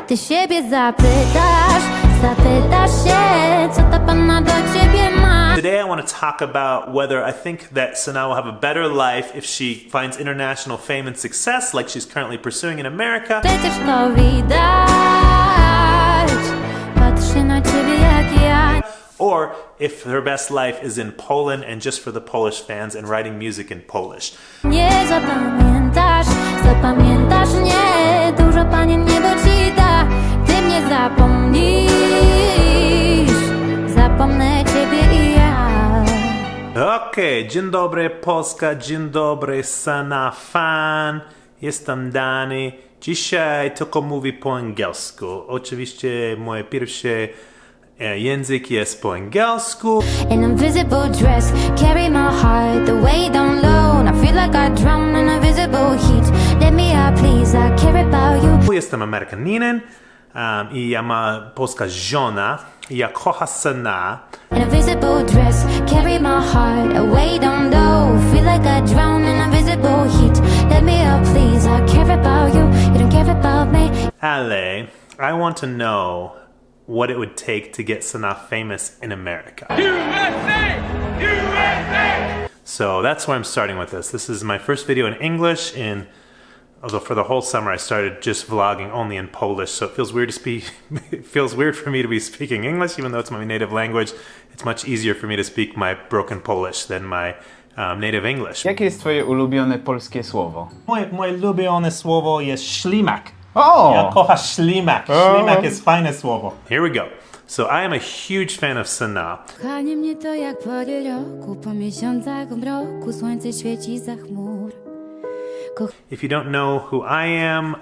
ty siebie zapytasz się, co ta panna do ciebie ma. Today I want to talk about whether I think that Sanah will have a better life if she finds international fame and success like she's currently pursuing in America. Przecież to widać, patrzę na ciebie jak ja. Or if her best life is in Poland and just for the Polish fans and writing music in Polish. Nie zapamiętasz mnie, dużo panien niebo ci da, ty mnie zapomnisz, zapomnę ciebie i ja. Okej, dzień dobry Polska, dzień dobry Sanah fan, jestem Dany. Dzisiaj tylko mówię po angielsku. Oczywiście moje pierwsze język jest po angielsku. An invisible dress, carry my heart the way down low. I feel like I drown in invisible heat. Let me out, please, I care about you. Jestem Amerykaninem i ja mam polska żona. Ja kocham Sanah. An invisible dress, carry my heart away down low. Feel like I drown in invisible heat. Let me out, please, I care about you. You don't care about me. Ale I want to know what it would take to get Sanah famous in America. USA! USA! So that's why I'm starting with this. This is my first video in English, although for the whole summer I started just vlogging only in Polish, so it feels weird to speak. It feels weird for me to be speaking English, even though it's my native language. It's much easier for me to speak my broken Polish than my native English. Jakie jest twoje ulubione polskie słowo? Moje ulubione słowo jest ślimak. O! Ja kocham ślimak. Ślimak jest fajne słowo. Here we go. So I am a huge fan of Sanah. Kochanie mnie to jak pory roku, po miesiącach mroku, słońce świeci za chmur. If you don't know who I am,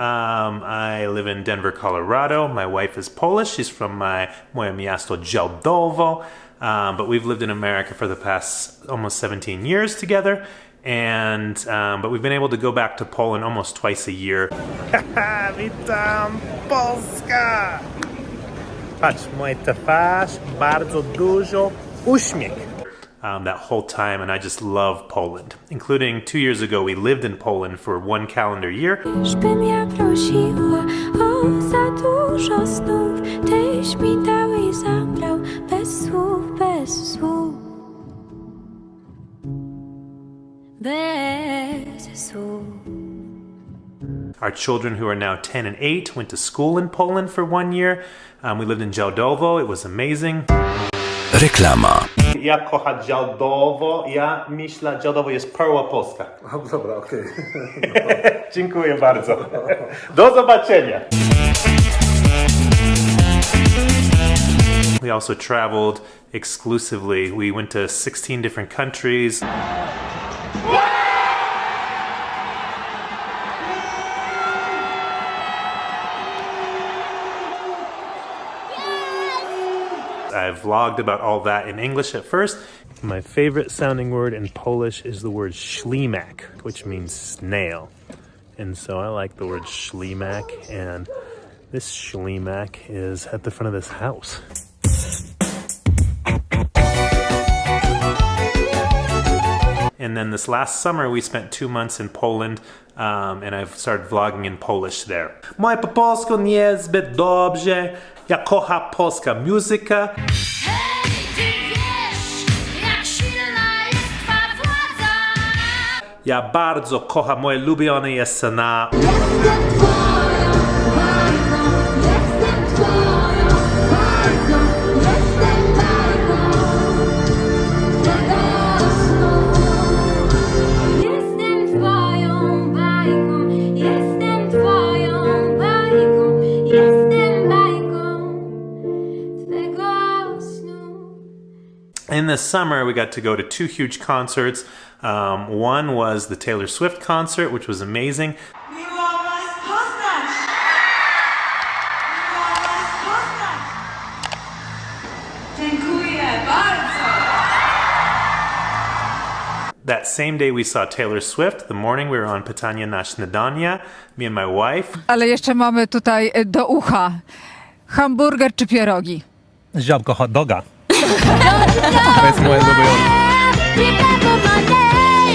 I live in Denver, Colorado. My wife is Polish. She's from moje miasto Działdowo. But we've lived in America for the past almost 17 years together. But we've been able to go back to Poland almost twice a year. Witam, Polska! Patrz, moja twarz, bardzo dużo uśmiech. That whole time, and I just love Poland. Including 2 years ago, we lived in Poland for 1 calendar year. Żbym ja prosiła o za dużo snów, tyś mi dał i zabrał bez słów, bez słów. Bez słów. Our children, who are now 10 and 8, went to school in Poland for 1 year. We lived in Działdowo. It was amazing. Reklama. Ja kocham Działdowo. Ja myślę, Działdowo jest perła polska. Dobra, okej. Dziękuję bardzo. Do zobaczenia. We also traveled exclusively. We went to 16 different countries. I've vlogged about all that in English at first. My favorite sounding word in Polish is the word ślimak, which means snail. And so I like the word ślimak, and this ślimak is at the front of this house. And then this last summer we spent 2 months in Poland, and I've started vlogging in Polish there. Moje po polsku niezbyt dobrze. Ja kocham polska muzyka. Hej, ty wiesz, jak silna jest twa władza. Ja bardzo kocham, moje ulubione jest Sanah. Jestem twoją bajką, jestem twoją bajką, jestem bajką twego snu. Jestem twoją bajką, jestem twoją bajką, jestem bajką twego snu. In the summer, we got to go to 2 huge concerts. One was the Taylor Swift concert, which was amazing. Miło was poznać! Miło was poznać! Dziękuję bardzo! That same day we saw Taylor Swift. The morning we were on Pytania na Śniadanie, me and my wife. Ale jeszcze mamy tutaj do ucha hamburger czy pierogi. Żabko hot doga. To jest moje ulubione.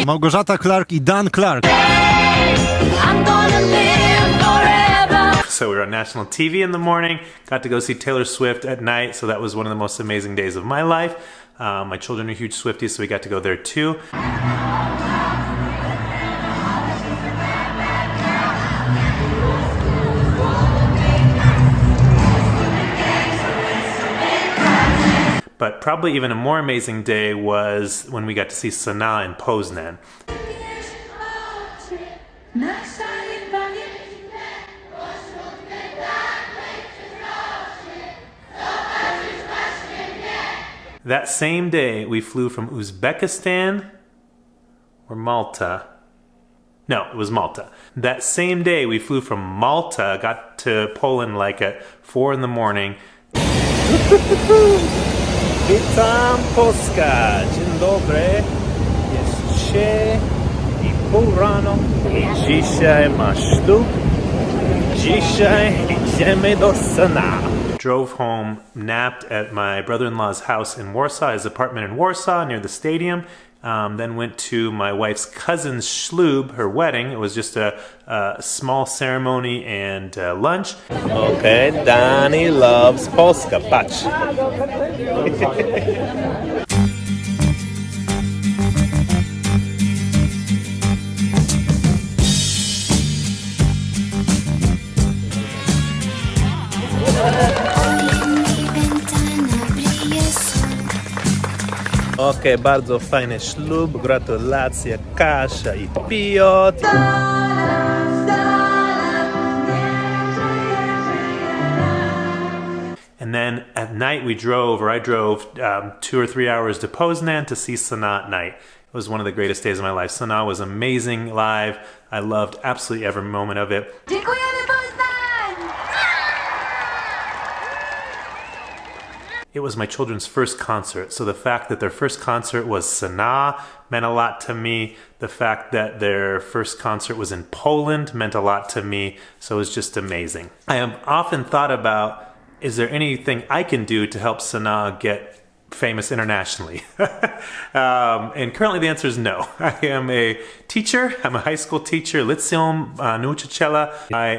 Małgorzata Clark i Dan Clark. So we were on national TV in the morning, got to go see Taylor Swift at night, so that was one of the most amazing days of my life. My children are huge Swifties, so we got to go there too. But probably even a more amazing day was when we got to see Sanah in Poznan. That same day, we flew from Uzbekistan or Malta. No, it was Malta. That same day, we flew from Malta, got to Poland like at 4 in the morning. Witam Polska, dzień dobry, jest 3:30 rano i dzisiaj ma ślub, dzisiaj idziemy do Sanah. Drove home, napped at my brother-in-law's house in Warsaw, his apartment in Warsaw near the stadium. Then went to my wife's cousin's shlub, her wedding. It was just a small ceremony and lunch. Okay, Danny loves Polska, patrz. Okej, bardzo fajny ślub, gratulacje Kasia i Piotr. And then at night I drove 2 or 3 hours to Poznan to see Sanah at night. It was one of the greatest days of my life. Sanah was amazing live. I loved absolutely every moment of it. It was my children's first concert, so the fact that their first concert was Sanah meant a lot to me. The fact that their first concert was in Poland meant a lot to me, so it was just amazing. I have often thought about, is there anything I can do to help Sanah get famous internationally? And currently the answer is no. I am a teacher. I'm a high school teacher, Liceum Nauczyciela. I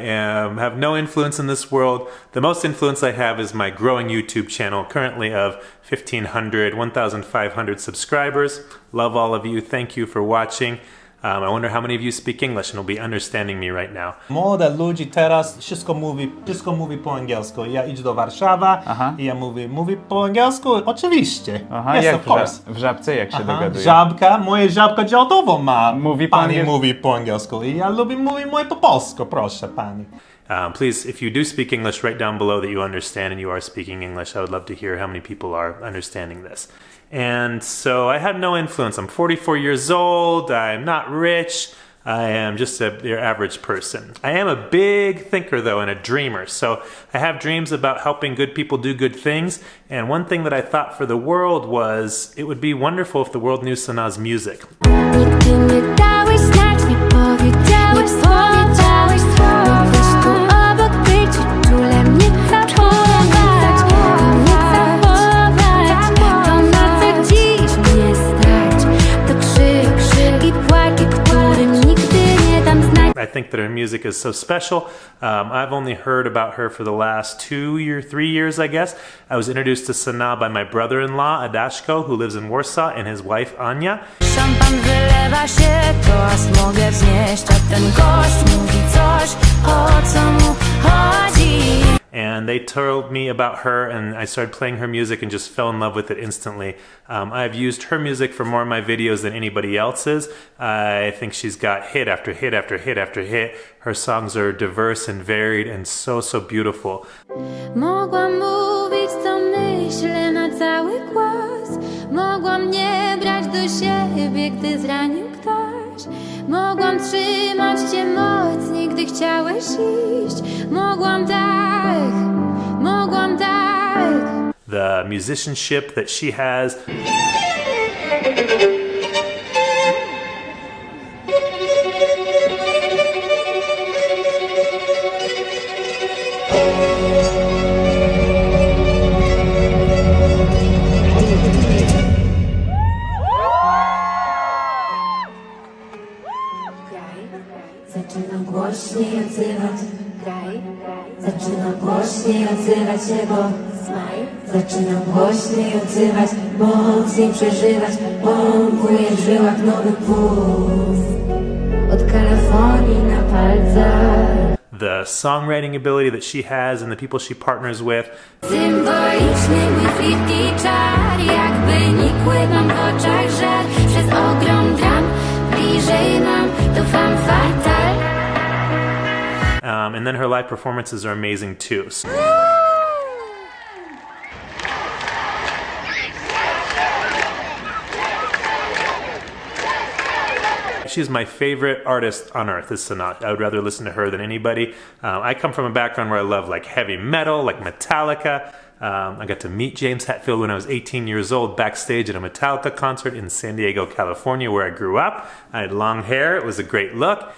have no influence in this world. The most influence I have is my growing YouTube channel, currently of 1,500 subscribers. Love all of you. Thank you for watching. I wonder how many of you speak English and will be understanding me right now. Młode ludzi teraz wszystko mówi po angielsku. Ja idę do Warszawy i ja mówi po angielsku. Oczywiście. Aha, yes, jak of course. w Żabce, jak się dogaduje? Żabka, moje żabka działdowo ma. Pani mówi po angielsku i ja lubię mówić moje po polsku, proszę pani. Please, if you do speak English, write down below that you understand and you are speaking English. I would love to hear how many people are understanding this. And so I have no influence. I'm 44 years old. I'm not rich. I am just your average person. I am a big thinker, though, and a dreamer. So I have dreams about helping good people do good things. And one thing that I thought for the world was it would be wonderful if the world knew Sanah's music. I think that her music is so special. I've only heard about her for the last 3 years, I guess. I was introduced to Sanah by my brother-in-law, Adashko, who lives in Warsaw, and his wife, Anya. Szampan wylewa się, toast mogę wznieść, a ten gość mówi coś, o co mu chodzi. And they told me about her, and I started playing her music and just fell in love with it instantly. I've used her music for more of my videos than anybody else's. I think she's got hit after hit after hit after hit. Her songs are diverse and varied and so, so beautiful. Mogłam mówić, co myślę na cały głos. Mogłam nie brać do siebie, gdy zranił ktoś. Mogłam trzymać cię mocniej, gdy chciałeś iść. Mogłam tak, mogłam tak. The musicianship that she has. Zaczynam głośniej odzywać. Graj, graj. Zaczynam głośniej odzywać się, bo zaczynam głośniej odzywać, mocniej przeżywać, pompuje w żyłach nowy puls. Od Kalifornii na palcach. The songwriting ability that she has and the people she partners with. Symboliczny mój flirty czar, jakby nikły mam w oczach żar. Przez ogrom dram, bliżej mam to femme fatale. And then her live performances are amazing too. She's my favorite artist on earth, is Sanah. I would rather listen to her than anybody. I come from a background where I love like heavy metal, like Metallica. I got to meet James Hetfield when I was 18 years old backstage at a Metallica concert in San Diego, California, where I grew up. I had long hair. It was a great look.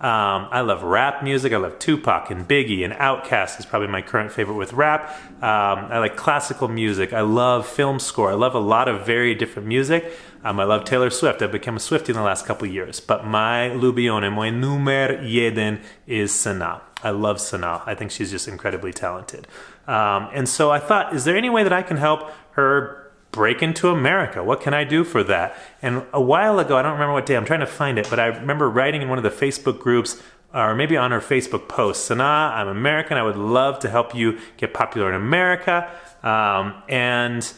I love rap music. I love Tupac and Biggie, and Outkast is probably my current favorite with rap. I like classical music. I love film score. I love a lot of very different music. I love Taylor Swift. I've become a Swiftie in the last couple of years. But my lubione, my numer jeden is Sanah. I love Sanah. I think she's just incredibly talented. And so I thought, is there any way that I can help her break into America? What can I do for that? And a while ago, I don't remember what day, I'm trying to find it, but I remember writing in one of the Facebook groups, or maybe on her Facebook post, Sanah, I'm American, I would love to help you get popular in America. And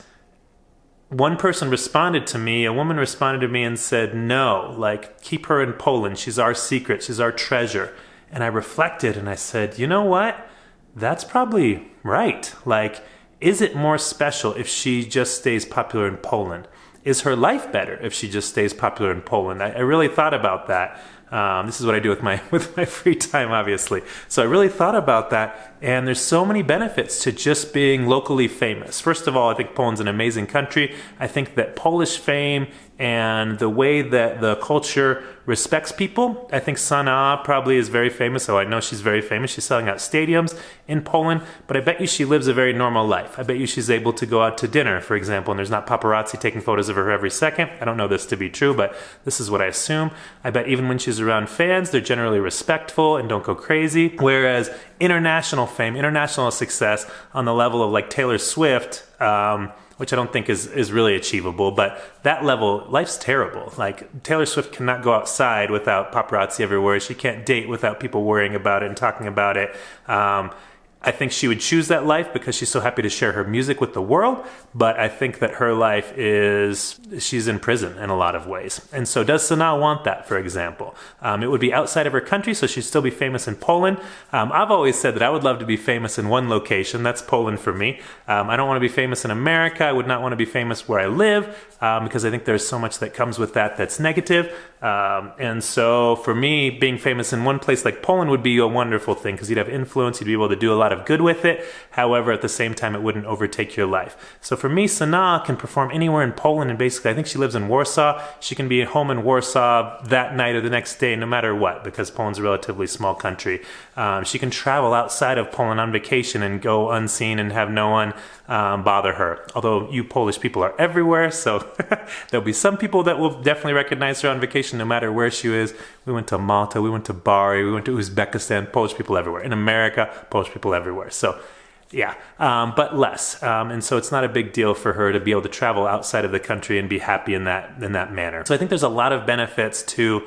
one person responded to me, a woman responded to me and said, no, like, keep her in Poland. She's our secret. She's our treasure. And I reflected and I said, you know what? That's probably right. Like, is it more special if she just stays popular in Poland? Is her life better if she just stays popular in Poland? I really thought about that. This is what I do with my free time, obviously. So I really thought about that, and there's so many benefits to just being locally famous. First of all, I think Poland's an amazing country. I think that Polish fame and the way that the culture respects people, I think Sanah probably is very famous. So I know she's very famous. She's selling out stadiums in Poland, but I bet you she lives a very normal life. I bet you she's able to go out to dinner, for example, and there's not paparazzi taking photos of her every second. I don't know this to be true, but this is what I assume. I bet even when she's around fans, they're generally respectful and don't go crazy. Whereas international fame, international success on the level of like Taylor Swift, which I don't think is really achievable, but that level, life's terrible. Like, Taylor Swift cannot go outside without paparazzi everywhere. She can't date without people worrying about it and talking about it. I think she would choose that life because she's so happy to share her music with the world, but I think that her life she's in prison in a lot of ways. And so does Sanah want that, for example? It would be outside of her country, so she'd still be famous in Poland. I've always said that I would love to be famous in one location. That's Poland for me. I don't want to be famous in America. I would not want to be famous where I live because I think there's so much that comes with that that's negative. And so for me, being famous in one place like Poland would be a wonderful thing because you'd have influence, you'd be able to do a lot of good with it. However, at the same time, it wouldn't overtake your life. So for me, Sanah can perform anywhere in Poland, and basically I think she lives in Warsaw. She can be home in Warsaw that night or the next day, no matter what, because Poland's a relatively small country. She can travel outside of Poland on vacation and go unseen and have no one bother her. Although you Polish people are everywhere, so there'll be some people that will definitely recognize her on vacation no matter where she is. We went to Malta, we went to Bari, we went to Uzbekistan, Polish people everywhere. In America, Polish people everywhere. So yeah, but less. And so it's not a big deal for her to be able to travel outside of the country and be happy in that manner. So I think there's a lot of benefits to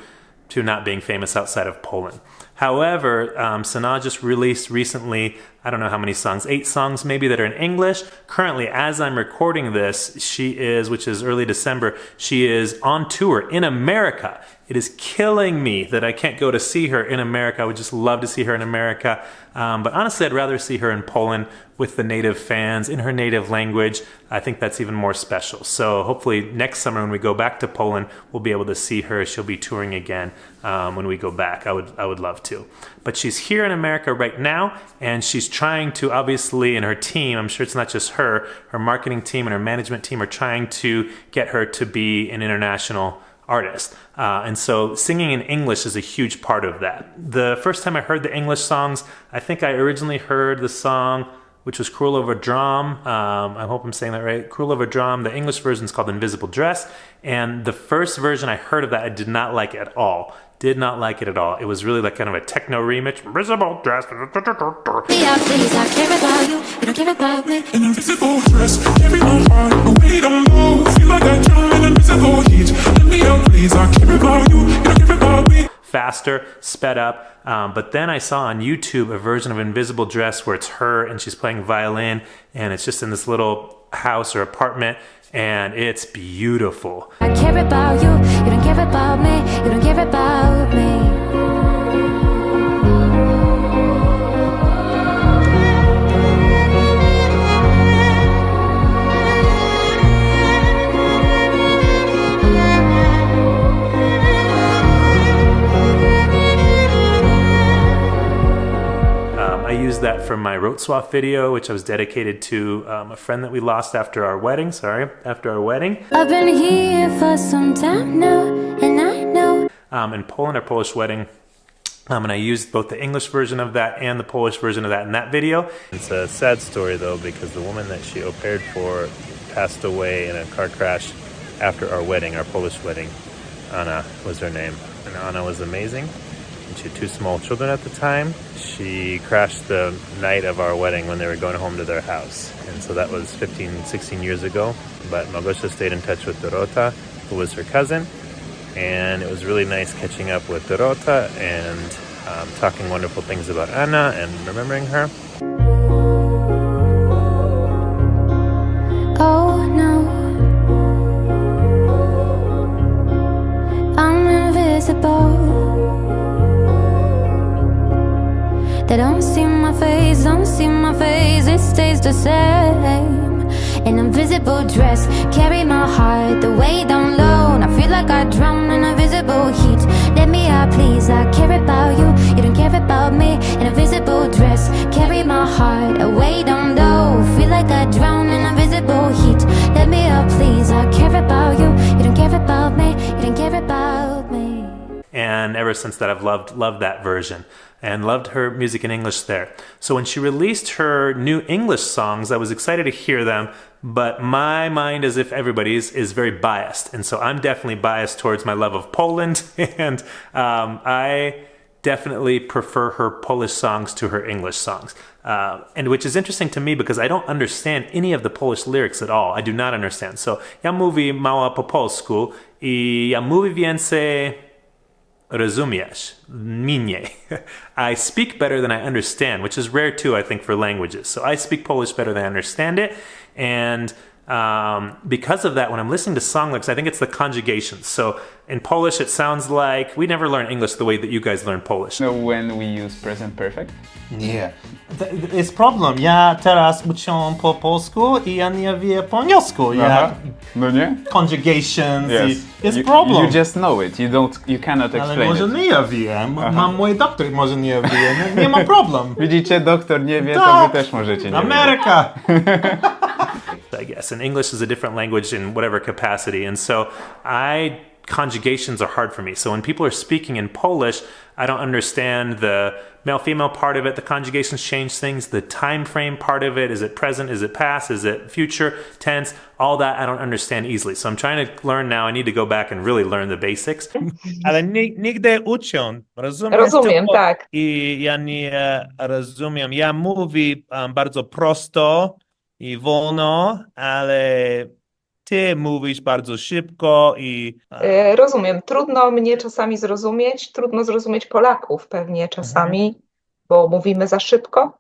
not being famous outside of Poland. However, Sanah just released recently, I don't know how many songs, 8 songs maybe that are in English. Currently, as I'm recording this, she is, which is early December, she is on tour in America. It is killing me that I can't go to see her in America. I would just love to see her in America. But honestly, I'd rather see her in Poland with the native fans in her native language. I think that's even more special. So hopefully next summer when we go back to Poland, we'll be able to see her. She'll be touring again when we go back. I would love to. But she's here in America right now, and she's trying to, obviously, and her team, I'm sure it's not just her marketing team and her management team are trying to get her to be an international artist. And so singing in English is a huge part of that. The first time I heard the English songs, I think I originally heard the song, which was Cruel Over Drum. I hope I'm saying that right. Cruel Over Drum. The English version is called Invisible Dress. And the first version I heard of that, I did not like at all. Did not like it at all. It was really like kind of a techno remix. Invisible dress. Yeah, please, I care about you. You don't care about me. An invisible dress, carry my heart, but we don't know. Feel like I drown in invisible heat. Let me out, please. I care about you. You don't care about me. Faster, sped up. But then I saw on YouTube a version of Invisible Dress where it's her and she's playing violin, and it's just in this little house or apartment, and it's beautiful. I care about you. You don't care about me. You don't care about me. I used that for my road swap video, which I was dedicated to a friend that we lost after our wedding. After our wedding. I've been here for some time now, and I know. In Poland, our Polish wedding. And I used both the English version of that and the Polish version of that in that video. It's a sad story though, because the woman that she au paired for passed away in a car crash after our wedding, our Polish wedding. Anna was her name. And Anna was amazing. And she had 2 small children at the time. She crashed the night of our wedding when they were going home to their house. And so that was 15, 16 years ago. But Małgosia stayed in touch with Dorota, who was her cousin. And it was really nice catching up with Dorota and talking wonderful things about Anna and remembering her. Oh no, I'm invisible. They don't see my face, don't see my face, it stays the same. An invisible dress, carry my heart, the weight down low. And I feel like I drown in invisible heat. Let me out, please, I care about you. You don't care about me. An invisible dress, carry my heart, a weight down low. Feel like I drown in invisible heat. Let me out, please, I care about you. You don't care about me. You don't care about me. And ever since that, I've loved that version and loved her music in English there. So when she released her new English songs, I was excited to hear them, but my mind, as if everybody's, is very biased. And so I'm definitely biased towards my love of Poland, and I definitely prefer her Polish songs to her English songs. And which is interesting to me because I don't understand any of the Polish lyrics at all. I do not understand. So ja mówię mało po polsku I ja mówię więcej rozumiesz, mniej. I speak better than I understand, which is rare too, I think, for languages. So I speak Polish better than I understand it. And because of that, when I'm listening to song lyrics, I think it's the conjugations. So in Polish, it sounds like we never learn English the way that you guys learn Polish. No, when we use present perfect? Nie. Jest problem. Ja teraz uczę po polsku I ja nie wiem po angielsku. Ja, no nie? Conjugations. Yes. Jest problem. You just know it. You cannot explain Ale może it. nie ja wiem. Mam mój doktor, może nie wie. Nie ma problem. Widzicie, doktor nie wie, to Tak. wy też możecie nie Ameryka. I guess. And English is a different language in whatever capacity. And so conjugations are hard for me. So when people are speaking in Polish, I don't understand the male-female part of it. The conjugations change things. The time frame part of it. Is it present? Is it past? Is it future tense? All that I don't understand easily. So I'm trying to learn now. I need to go back and really learn the basics. Ale nigdy uczę. Rozumiem, tak. I ja nie rozumiem. Ja mówię bardzo prosto I wolno, ale ty mówisz bardzo szybko I... Rozumiem. Trudno mnie czasami zrozumieć, trudno zrozumieć Polaków pewnie czasami, bo mówimy za szybko.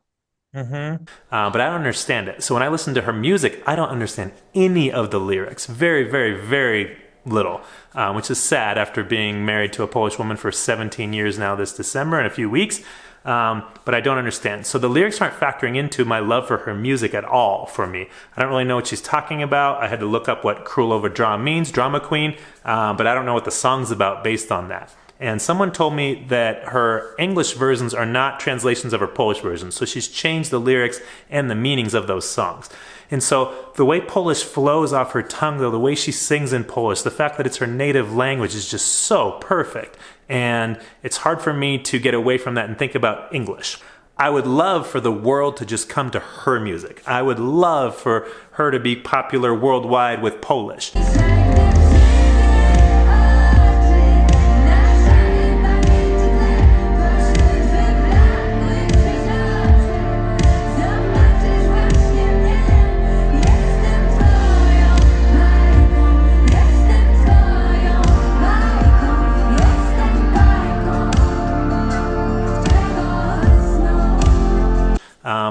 But I don't understand it. So when I listen to her music, I don't understand any of the lyrics. Very, very, very little, which is sad after being married to a Polish woman for 17 years now this December in a few weeks. But I don't understand. So the lyrics aren't factoring into my love for her music at all for me. I don't really know what she's talking about. I had to look up what Królowa Drama means, drama queen, but I don't know what the song's about based on that. And someone told me that her English versions are not translations of her Polish versions. So she's changed the lyrics and the meanings of those songs. And so the way Polish flows off her tongue, though, the way she sings in Polish, the fact that it's her native language is just so perfect. And it's hard for me to get away from that and think about English. I would love for the world to just come to her music. I would love for her to be popular worldwide with Polish.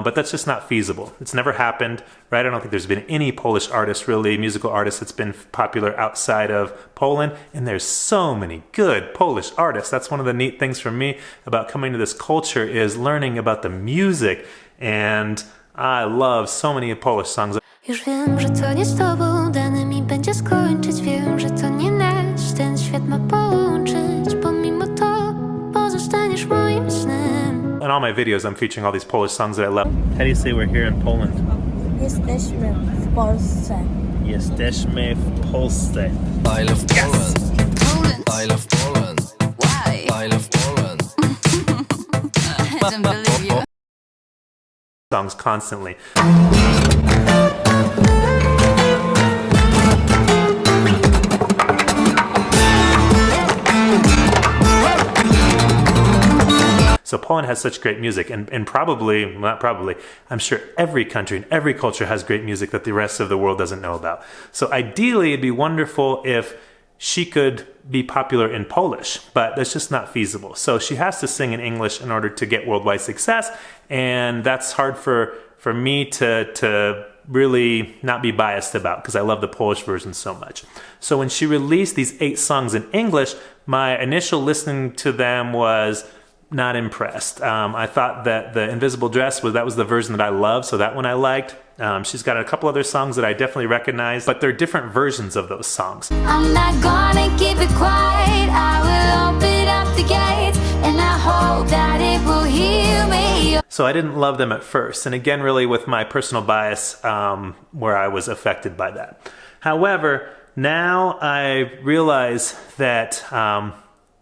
but that's just not feasible. It's never happened, right? I don't think there's been any Polish artist, really, musical artist that's been popular outside of Poland, and there's so many good Polish artists. That's one of the neat things for me about coming to this culture is learning about the music, and I love so many Polish songs. Już wiem, że to nie z tobą dane mi będzie skończyć. Wiem, że to nie nasz, ten świat ma połączyć. Pomimo to pozostaniesz moim snem. In all my videos, I'm featuring all these Polish songs that I love. How do you say we're here in Poland? Jesteśmy w Polsce. Jesteśmy w Polsce. I love Poland. Poland. I love Poland. Why? I love Poland. I don't believe you. Songs constantly. So Poland has such great music, and probably, not probably, I'm sure every country and every culture has great music that the rest of the world doesn't know about. So ideally, it'd be wonderful if she could be popular in Polish, but that's just not feasible. So she has to sing in English in order to get worldwide success, and that's hard for me to really not be biased about, because I love the Polish version so much. So when she released these 8 songs in English, my initial listening to them was not impressed. I thought that the Invisible Dress was the version that I loved, so that one I liked. She's got a couple other songs that I definitely recognize, but they're different versions of those songs. I'm not gonna keep it quiet. I will open up the gates, and I hope that it will heal me. So I didn't love them at first, and again, really with my personal bias, where I was affected by that. However, now I realize that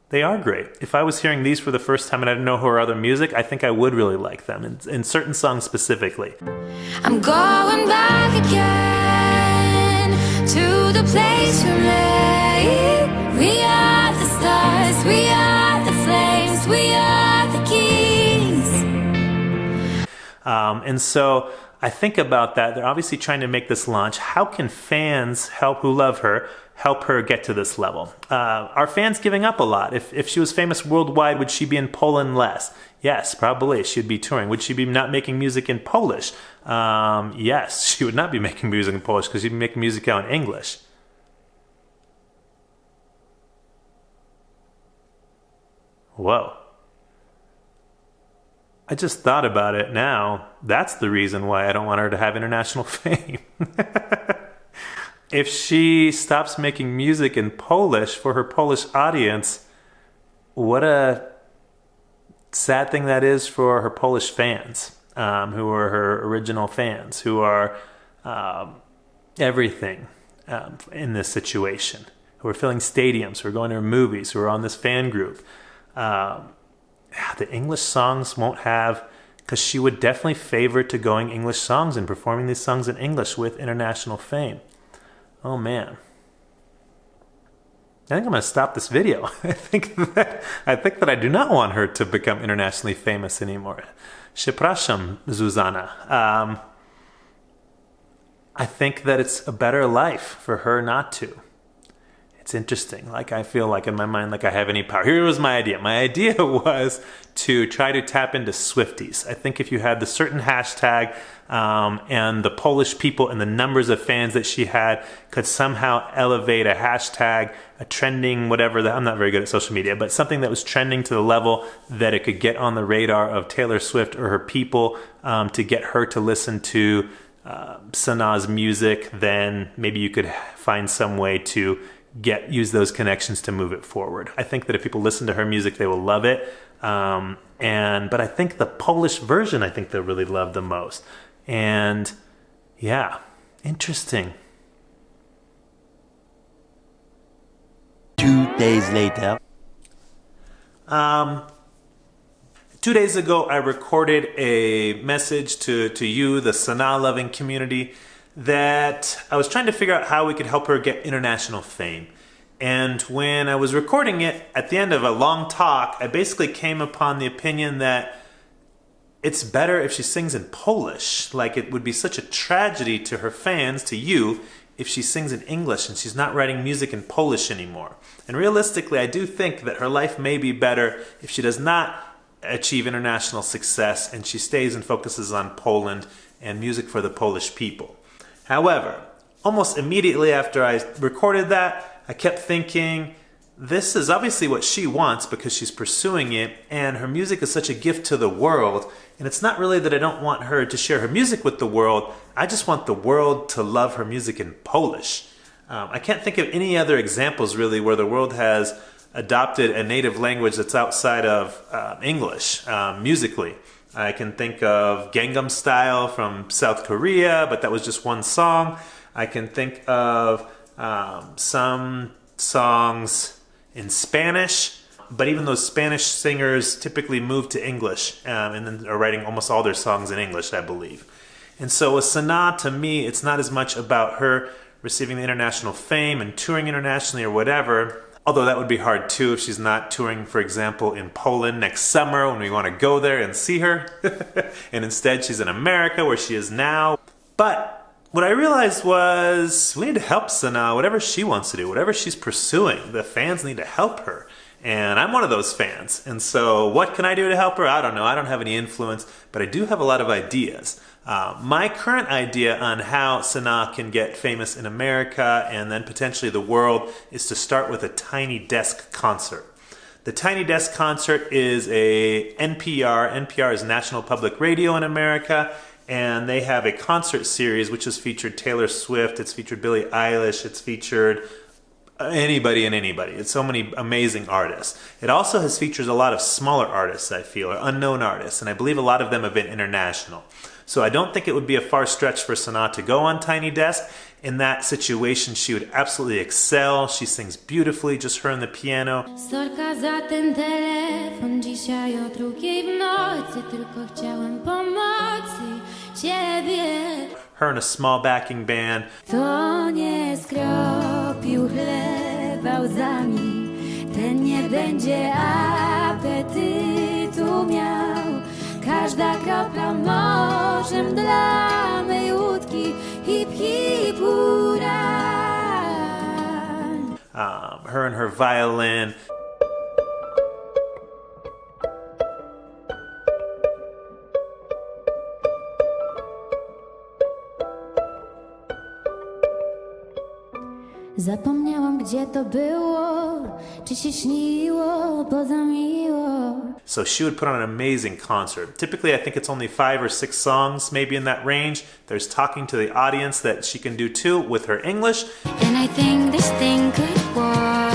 they are great. If I was hearing these for the first time and I didn't know her other music, I think I would really like them, in certain songs specifically. I'm going back again to the place we made. We are the stars, we are the flames, we are the keys. And so I think about that. They're obviously trying to make this launch. How can fans who love her, help her get to this level? Are fans giving up a lot? If she was famous worldwide, would she be in Poland less? Yes, probably. She'd be touring. Would she be not making music in Polish? Yes, she would not be making music in Polish because she'd be making music out in English. Whoa. I just thought about it now. That's the reason why I don't want her to have international fame. If she stops making music in Polish for her Polish audience, what a sad thing that is for her Polish fans, who are her original fans, who are everything in this situation, who are filling stadiums, who are going to her movies, who are on this fan group. The English songs won't have, because she would definitely favor to going English songs and performing these songs in English with international fame. Oh man. I think I'm going to stop this video. I think that I do not want her to become internationally famous anymore. Przepraszam, Zuzana. I think that it's a better life for her not to. It's interesting. Like, I feel like in my mind, like I have any power. Here was my idea. My idea was to try to tap into Swifties. I think if you had the certain hashtag and the Polish people and the numbers of fans that she had could somehow elevate a hashtag, a trending whatever, I'm not very good at social media, but something that was trending to the level that it could get on the radar of Taylor Swift or her people, to get her to listen to Sanah's music, then maybe you could find some way to use those connections to move it forward. I think that if people listen to her music, they will love it. But I think the Polish version, I think they'll really love the most. And yeah, interesting. 2 days later. 2 days ago, I recorded a message to you, the Sanah loving community, that I was trying to figure out how we could help her get international fame. And when I was recording it, at the end of a long talk, I basically came upon the opinion that it's better if she sings in Polish. Like, it would be such a tragedy to her fans, to you, if she sings in English and she's not writing music in Polish anymore. And realistically, I do think that her life may be better if she does not achieve international success, and she stays and focuses on Poland and music for the Polish people. However, almost immediately after I recorded that, I kept thinking, this is obviously what she wants because she's pursuing it, and her music is such a gift to the world. And it's not really that I don't want her to share her music with the world, I just want the world to love her music in Polish. I can't think of any other examples really where the world has adopted a native language that's outside of English musically. I can think of Gangnam Style from South Korea, but that was just one song. I can think of some songs in Spanish, but even those Spanish singers typically move to English and then are writing almost all their songs in English, I believe. And so with Sanah, to me, it's not as much about her receiving the international fame and touring internationally or whatever, although that would be hard too if she's not touring, for example, in Poland next summer when we want to go there and see her. And instead she's in America where she is now. But what I realized was we need to help Sanah, whatever she wants to do, whatever she's pursuing. The fans need to help her. And I'm one of those fans. And so what can I do to help her? I don't know. I don't have any influence, but I do have a lot of ideas. My current idea on how Sanah can get famous in America and then potentially the world is to start with a Tiny Desk concert. The Tiny Desk concert is a NPR. NPR is National Public Radio in America. And they have a concert series which has featured Taylor Swift, it's featured Billie Eilish, it's featured anybody and anybody. It's so many amazing artists. It also has featured a lot of smaller artists, I feel, or unknown artists, and I believe a lot of them have been international. So I don't think it would be a far stretch for Sanah to go on Tiny Desk. In that situation, she would absolutely excel. She sings beautifully, just her and the piano. Sorka za ten telefon dzisiaj o 2:00 w nocy, tylko chciałem pomocy ciebie. Her and a small backing band. To nie skropił chleba łzami, ten nie będzie apetytu miał. Każda kropla morzem dla mej łódki, hip hip hurra. Her and her violin. Zapomniałam, gdzie to było, czy się śniło, poza miło. So she would put on an amazing concert. Typically, I think it's only 5 or 6 songs, maybe in that range. There's talking to the audience that she can do too with her English. And I think this thing could work.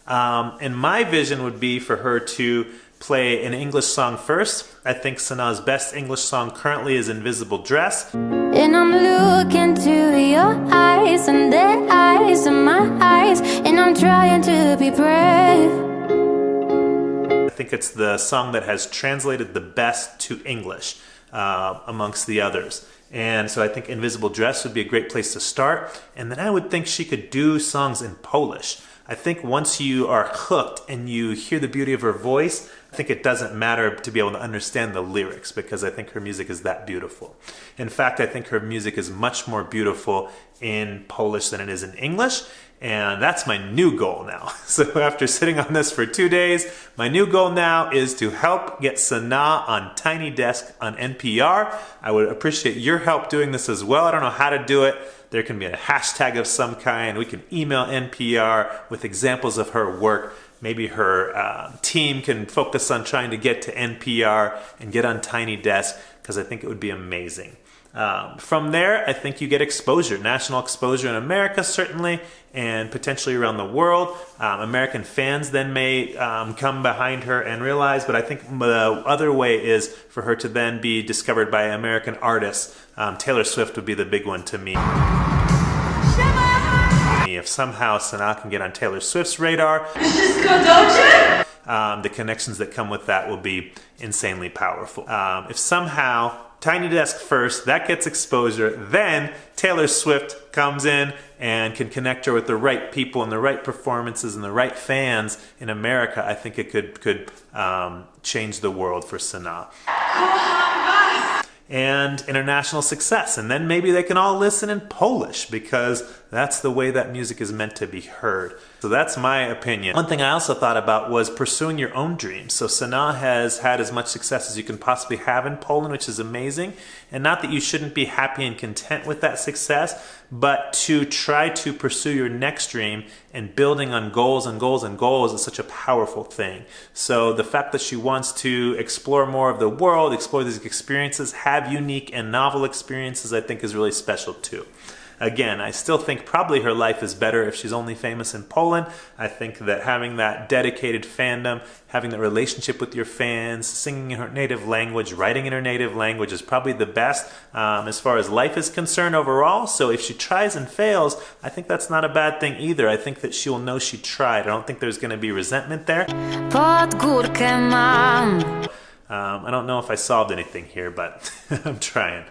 And my vision would be for her to play an English song first. I think Sanah's best English song currently is Invisible Dress. And I'm looking to your eyes and the eyes of my eyes, and I'm trying to be brave. I think it's the song that has translated the best to English amongst the others. And so I think Invisible Dress would be a great place to start. And then I would think she could do songs in Polish. I think once you are hooked and you hear the beauty of her voice, I think it doesn't matter to be able to understand the lyrics because I think her music is that beautiful. In fact, I think her music is much more beautiful in Polish than it is in English. And that's my new goal now. So after sitting on this for 2 days, my new goal now is to help get Sanah on Tiny Desk on NPR. I would appreciate your help doing this as well. I don't know how to do it. There can be a hashtag of some kind. We can email NPR with examples of her work. Maybe her team can focus on trying to get to NPR and get on Tiny Desk because I think it would be amazing. From there, I think you get exposure, national exposure in America certainly, and potentially around the world. American fans then may come behind her and realize, but I think the other way is for her to then be discovered by American artists. Taylor Swift would be the big one to me. If somehow Sanah can get on Taylor Swift's radar, the connections that come with that will be insanely powerful. If somehow Tiny Desk first, that gets exposure, then Taylor Swift comes in and can connect her with the right people and the right performances and the right fans in America, I think it could change the world for Sanah. And international success. And then maybe they can all listen in Polish because That's the way that music is meant to be heard. So that's my opinion. One thing I also thought about was pursuing your own dreams. So Sanah has had as much success as you can possibly have in Poland, which is amazing. And not that you shouldn't be happy and content with that success, but to try to pursue your next dream and building on goals and goals and goals is such a powerful thing. So the fact that she wants to explore more of the world, explore these experiences, have unique and novel experiences, I think is really special too. Again, I still think probably her life is better if she's only famous in Poland. I think that having that dedicated fandom, having that relationship with your fans, singing in her native language, writing in her native language is probably the best as far as life is concerned overall. So if she tries and fails, I think that's not a bad thing either. I think that she will know she tried. I don't think there's going to be resentment there. Pod górkę mam. I don't know if I solved anything here, but I'm trying.